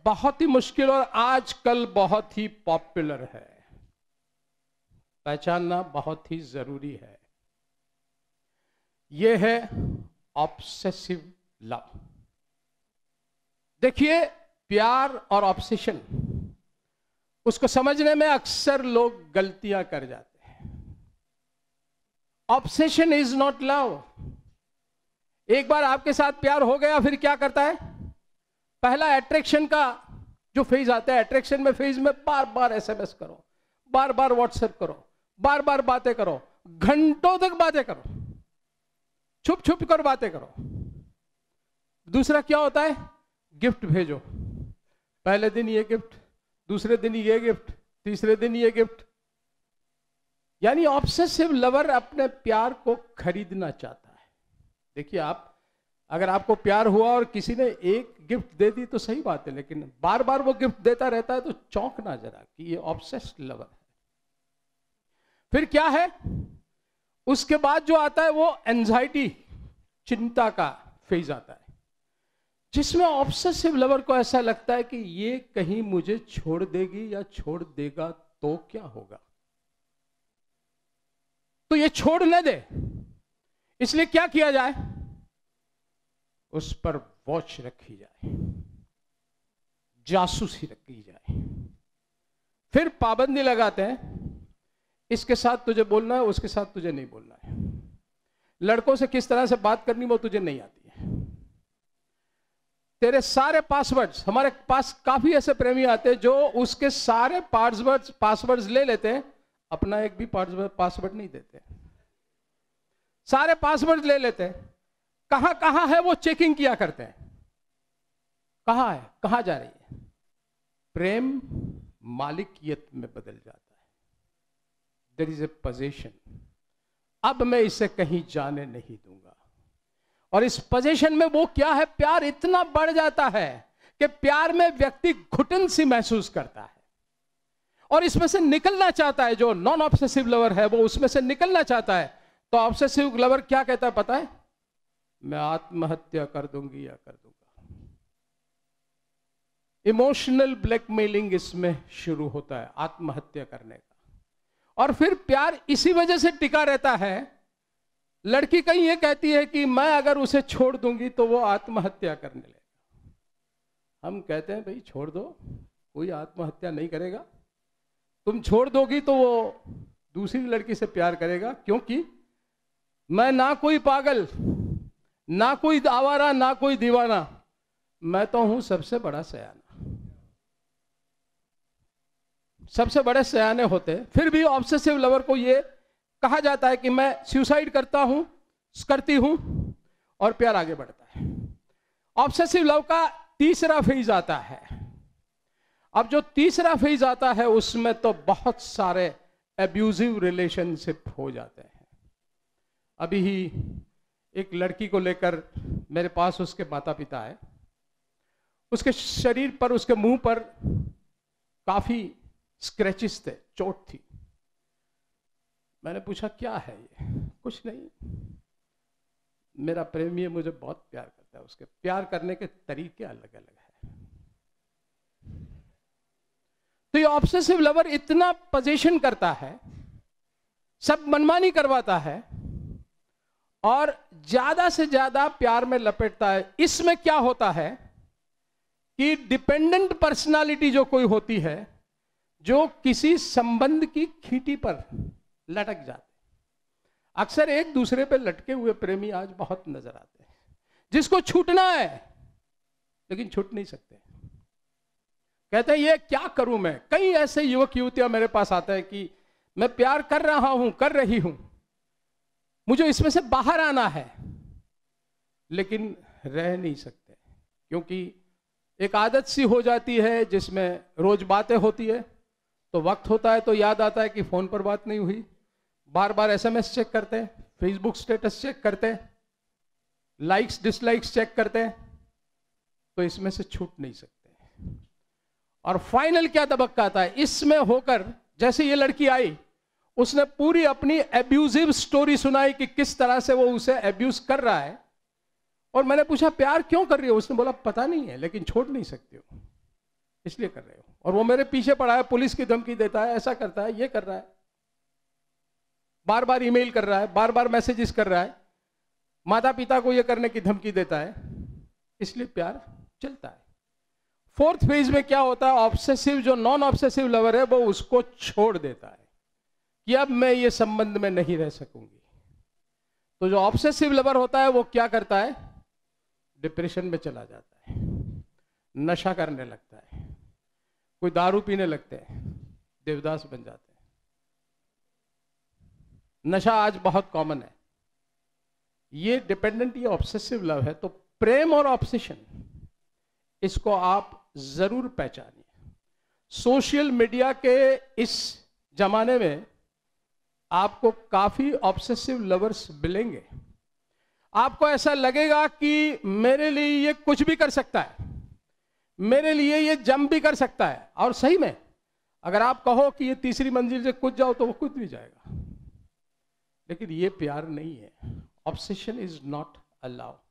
बहुत ही मुश्किल और आजकल बहुत ही पॉपुलर है, पहचानना बहुत ही जरूरी है। यह है ऑब्सेसिव लव। देखिए, प्यार और ऑब्सेशन, उसको समझने में अक्सर लोग गलतियां कर जाते हैं। Obsession is not love. एक बार आपके साथ प्यार हो गया, फिर क्या करता है? पहला अट्रैक्शन का जो फेज आता है, अट्रैक्शन में फेज में बार बार एसएमएस करो, बार बार व्हाट्सएप करो, बार बार बातें करो, घंटों तक बातें करो, छुप छुप कर बातें करो। दूसरा क्या होता है? गिफ्ट भेजो। पहले दिन ये गिफ्ट, दूसरे दिन ये गिफ्ट, तीसरे दिन ये गिफ्ट। यानी ऑब्सेसिव लवर अपने प्यार को खरीदना चाहता है। देखिए, आप अगर आपको प्यार हुआ और किसी ने एक गिफ्ट दे दी तो सही बात है, लेकिन बार बार वो गिफ्ट देता रहता है तो चौंकना जरा कि ये ऑब्सेस्ड लवर है। फिर क्या है? उसके बाद जो आता है वो एंजाइटी, चिंता का फेज आता है, जिसमें ऑब्सेसिव लवर को ऐसा लगता है कि ये कहीं मुझे छोड़ देगी या छोड़ देगा तो क्या होगा, तो ये छोड़ न दे। इसलिए क्या किया जाए? उस पर वॉच रखी जाए, जासूसी रखी जाए। फिर पाबंदी लगाते हैं, इसके साथ तुझे बोलना है, उसके साथ तुझे नहीं बोलना है। लड़कों से किस तरह से बात करनी वो तुझे नहीं आती है। तेरे सारे पासवर्ड्स, हमारे पास काफी ऐसे प्रेमी आते हैं जो उसके सारे पासवर्ड्स ले लेते हैं, अपना एक भी पासवर्ड नहीं देते। सारे पासवर्ड ले लेते हैं, कहां कहां है वो चेकिंग किया करते हैं, कहां है, कहां जा रही है। प्रेम मालिकियत में बदल जाता है। देयर इज ए पोजीशन, अब मैं इसे कहीं जाने नहीं दूंगा। और इस पोजीशन में वो क्या है? प्यार इतना बढ़ जाता है कि प्यार में व्यक्ति घुटन सी महसूस करता है और इसमें से निकलना चाहता है। जो नॉन ऑब्सेसिव लवर है वो उसमें से निकलना चाहता है। तो ऑब्सेसिव लवर क्या कहता है पता है? मैं आत्महत्या कर दूंगी या कर दूंगा। इमोशनल ब्लैकमेलिंग इसमें शुरू होता है, आत्महत्या करने का। और फिर प्यार इसी वजह से टिका रहता है। लड़की कहीं ये कहती है कि मैं अगर उसे छोड़ दूंगी तो वो आत्महत्या करने लगेगा। हम कहते हैं भाई छोड़ दो, कोई आत्महत्या नहीं करेगा। तुम छोड़ दोगी तो वो दूसरी लड़की से प्यार करेगा, क्योंकि मैं ना कोई पागल, ना कोई आवारा, ना कोई दीवाना, मैं तो हूं सबसे बड़ा सयाना। सबसे बड़े सयाने होते। फिर भी ऑब्सेसिव लवर को ये कहा जाता है कि मैं सुसाइड करता हूं, करती हूं, और प्यार आगे बढ़ता है। ऑब्सेसिव लव का तीसरा फेज आता है। अब जो तीसरा फेज आता है उसमें तो बहुत सारे एब्यूजिव रिलेशनशिप हो जाते हैं। अभी ही एक लड़की को लेकर मेरे पास उसके माता पिता आए। उसके शरीर पर, उसके मुंह पर काफी स्क्रैचेस थे, चोट थी। मैंने पूछा क्या है ये? कुछ नहीं, मेरा प्रेमी मुझे बहुत प्यार करता है। उसके प्यार करने के तरीके अलग अलग है। तो ये ऑब्सेसिव लवर इतना पोजीशन करता है, सब मनमानी करवाता है और ज्यादा से ज्यादा प्यार में लपेटता है। इसमें क्या होता है कि डिपेंडेंट पर्सनालिटी जो कोई होती है, जो किसी संबंध की खींटी पर लटक जाते, अक्सर एक दूसरे पे लटके हुए प्रेमी आज बहुत नजर आते हैं, जिसको छूटना है लेकिन छूट नहीं सकते। कहते हैं ये क्या करूं मैं। कई ऐसे युवक युवतियां मेरे पास आते हैं कि मैं प्यार कर रहा हूं, कर रही हूं, मुझे इसमें से बाहर आना है, लेकिन रह नहीं सकते, क्योंकि एक आदत सी हो जाती है जिसमें रोज बातें होती है, तो वक्त होता है तो याद आता है कि फोन पर बात नहीं हुई, बार बार एसएमएस चेक करते हैं, फेसबुक स्टेटस चेक करते हैं, लाइक्स डिसलाइक्स चेक करते हैं, तो इसमें से छूट नहीं सकते। और फाइनल क्या तबक्का आता है इसमें होकर, जैसे ये लड़की आई, उसने पूरी अपनी एब्यूजिव स्टोरी सुनाई कि किस तरह से वो उसे एब्यूज कर रहा है। और मैंने पूछा प्यार क्यों कर रही हो? उसने बोला पता नहीं है, लेकिन छोड़ नहीं सकती हो। इसलिए कर रहे हो। और वो मेरे पीछे पड़ा है, पुलिस की धमकी देता है, ऐसा करता है, ये कर रहा है, बार बार ईमेल कर रहा है, बार बार मैसेजेस कर रहा है, माता पिता को ये करने की धमकी देता है, इसलिए प्यार चलता है। फोर्थ फेज में क्या होता है, ऑब्सेसिव, जो नॉन ऑब्सेसिव लवर है वो उसको छोड़ देता है कि अब मैं ये संबंध में नहीं रह सकूंगी। तो जो ऑब्सेसिव लवर होता है वो क्या करता है, डिप्रेशन में चला जाता है, नशा करने लगता है, कोई दारू पीने लगते हैं, देवदास बन जाते हैं। नशा आज बहुत कॉमन है। ये डिपेंडेंट, ये ऑब्सेसिव लव है। तो प्रेम और ऑब्सेशन, इसको आप जरूर पहचानिए। सोशल मीडिया के इस जमाने में आपको काफी ऑब्सेसिव लवर्स मिलेंगे। आपको ऐसा लगेगा कि मेरे लिए ये कुछ भी कर सकता है, मेरे लिए ये जंप भी कर सकता है, और सही में अगर आप कहो कि ये तीसरी मंजिल से कूद जाओ तो वो कूद भी जाएगा। लेकिन ये प्यार नहीं है। Obsession is not allowed.